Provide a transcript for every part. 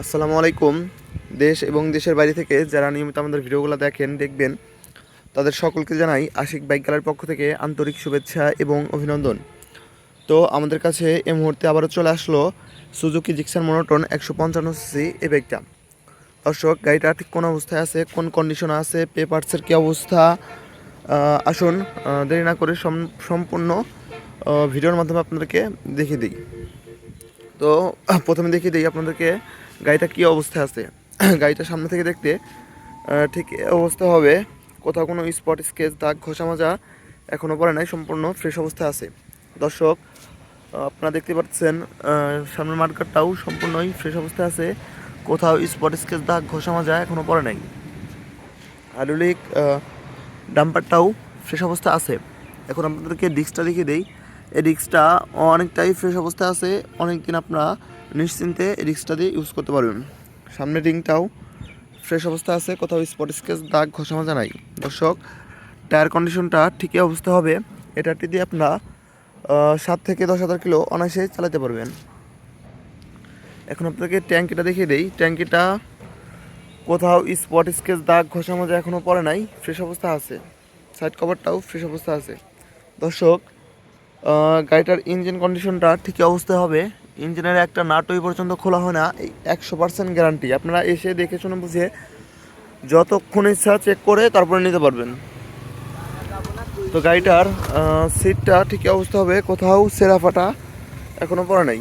আসসালামু আলাইকুম। দেশ এবং দেশের বাইরে থেকে যারা নিয়মিত আমাদের ভিডিওগুলো দেখবেন তাদের সকলকে জানাই আশিক বাইক গ্যালারির পক্ষ থেকে আন্তরিক শুভেচ্ছা এবং অভিনন্দন। তো আমাদের কাছে এই মুহূর্তে আবারও চলে আসলো সুজুকি জিক্সার মনোটন 155 সিসি এই বাইকটা। দর্শক, গাড়িটা ঠিক কোন অবস্থায় আছে, কোন কন্ডিশনে আছে, পেপারসের কী অবস্থা, আসুন দেরি না করে সম্পূর্ণ ভিডিওর মাধ্যমে আপনাদেরকে দেখিয়ে দিই। তো প্রথমে দেখিয়ে দিই আপনাদেরকে গাড়িটা কী অবস্থায় আছে। গাড়িটা সামনে থেকে দেখতে ঠিক অবস্থা হবে, কোথাও কোনো স্পট স্কেচ দাগ ঘষা মাজা এখনও পরে নাই, সম্পূর্ণ ফ্রেশ অবস্থায় আছে। দর্শক, আপনারা দেখতে পাচ্ছেন সামনের মার্কারটাও সম্পূর্ণই ফ্রেশ অবস্থায় আছে, কোথাও স্পট স্কেচ দাগ ঘষা মাজা এখনও পরে নাই। হাইড্রোলিক ডাম্পারটাও ফ্রেশ অবস্থা আছে। এখন আপনাদেরকে ডিস্কটা দেখিয়ে দেই। এই ডিস্কটা অনেকটাই ফ্রেশ অবস্থায় আছে, অনেক দিন আপনারা নিশ্চিন্তে এই ডিস্কটা দিয়ে ইউজ করতে পারবেন। সামনের রিংটাও ফ্রেশ অবস্থা আছে, কোথাও স্পট স্কেচ দাগ ঘষা মাজা নাই। দর্শক, টায়ার কন্ডিশনটা ঠিকই অবস্থা হবে। এটাটি দিয়ে আপনারা 7 থেকে 10,000 কিলো অনায়াসে চালাতে পারবেন। এখন আপনাদেরকে ট্যাঙ্কিটা দেখিয়ে দেই। ট্যাঙ্কিটা কোথাও স্পট স্কেচ দাগ ঘষা মাজা এখনও পরে নাই, ফ্রেশ অবস্থা আছে। সাইড কভারটাও ফ্রেশ অবস্থা আছে। দর্শক, গাড়িটার ইঞ্জিন কন্ডিশনটা ঠিকই অবস্থায় হবে। ইঞ্জিনের একটা নাট ওই পর্যন্ত খোলা হয় না, এই 100% গ্যারান্টি। আপনারা এসে দেখে শুনে বুঝে যতক্ষণ ইচ্ছা চেক করে তারপরে নিতে পারবেন। তো গাড়িটার সিটটা ঠিকই অবস্থা হবে, কোথাও সেরা ফাটা এখনও পড়া নাই।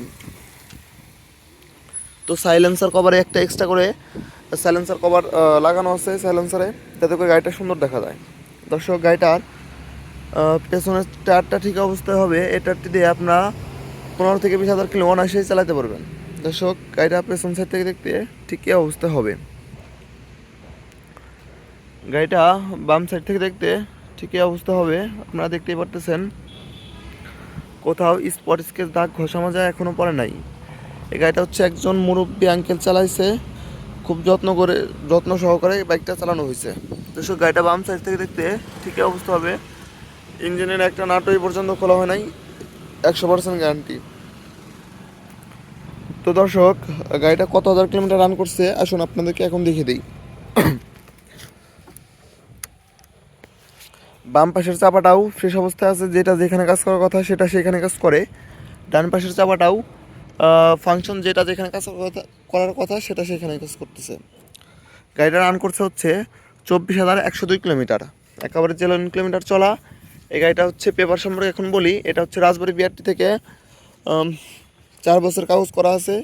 তো সাইলেন্সার কভারে একটা এক্সট্রা করে সাইলেন্সার কভার লাগানো আছে সাইলেন্সারে, যাতে করে গাড়িটা সুন্দর দেখা যায়। দর্শক, গাড়িটার পেছনের টায়ারটা ঠিক অবস্থায় হবে। এই টায়ারটি দিয়ে আপনারা 15 থেকে 20,000 কিলো অনায়াসেই চালাতে পারবেন। দর্শক, গাড়িটা পেছন সাইড থেকে দেখতে ঠিকই অবস্থা হবে। গাড়িটা বাম সাইড থেকে দেখতে ঠিকই অবস্থা হবে। আপনারা দেখতেই পারতেছেন, কোথাও স্পট স্কেচ দাগ ঘষা মাজা এখনও পরে নাই। এই গাড়িটা হচ্ছে একজন মুরব্বী আঙ্কেল চালাইছে, খুব যত্ন সহকারে বাইকটা চালানো হয়েছে। দর্শক, গাড়িটা বাম সাইড থেকে দেখতে ঠিকই অবস্থা হবে। ইঞ্জিনের একটা নাট ওই পর্যন্ত খোলা হয় নাই, 100% গ্যারান্টি। তো দর্শক, গাড়িটা কত হাজার কিলোমিটার রান করছে আসুন আপনাদেরকে এখন দেখিয়ে দিই। বাম পাশের চাপাটাও ফ্রেশ অবস্থায় আছে, যেটা যেখানে কাজ করার কথা সেটা সেখানে কাজ করে। ডান পাশের চাপাটাও ফাংশন, যেটা যেখানে কাজ করার কথা সেটা সেখানে কাজ করতেছে। গাড়িটা রান করছে হচ্ছে 24,102 কিলোমিটার, একেবারে 0 কিলোমিটার চলা। এই গাড়িটা হচ্ছে পেপার সম্পর্কে এখন বলি। এটা হচ্ছে রাজবাড়ী বিআরটি থেকে 4 বছর কাগজ করা আছে।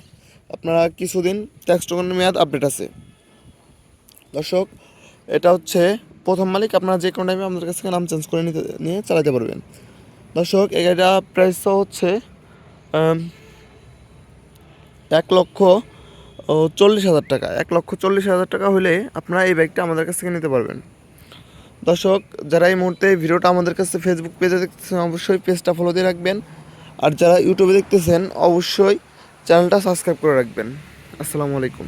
আপনারা কিছুদিন ট্যাক্স টোকনের মেয়াদ আপডেট আছে। দর্শক, এটা হচ্ছে প্রথম মালিক, আপনারা যে কোনো টাইমে আমাদের কাছ থেকে নাম চেঞ্জ করে নিয়ে চালাতে পারবেন। দর্শক, এই গাড়িটা প্রাইস হচ্ছে 1,40,000 টাকা। 1,40,000 টাকা হলে আপনারা এই বাইকটা আমাদের কাছ থেকে নিতে পারবেন। দর্শক, যারা এই মুহূর্তে ভিডিওটা আমাদের কাছে ফেসবুক পেজে দেখতেছেন অবশ্যই পেজটা ফলো দিয়ে রাখবেন, আর যারা ইউটিউবে দেখতেছেন অবশ্যই চ্যানেলটা সাবস্ক্রাইব করে রাখবেন। আসসালামু আলাইকুম।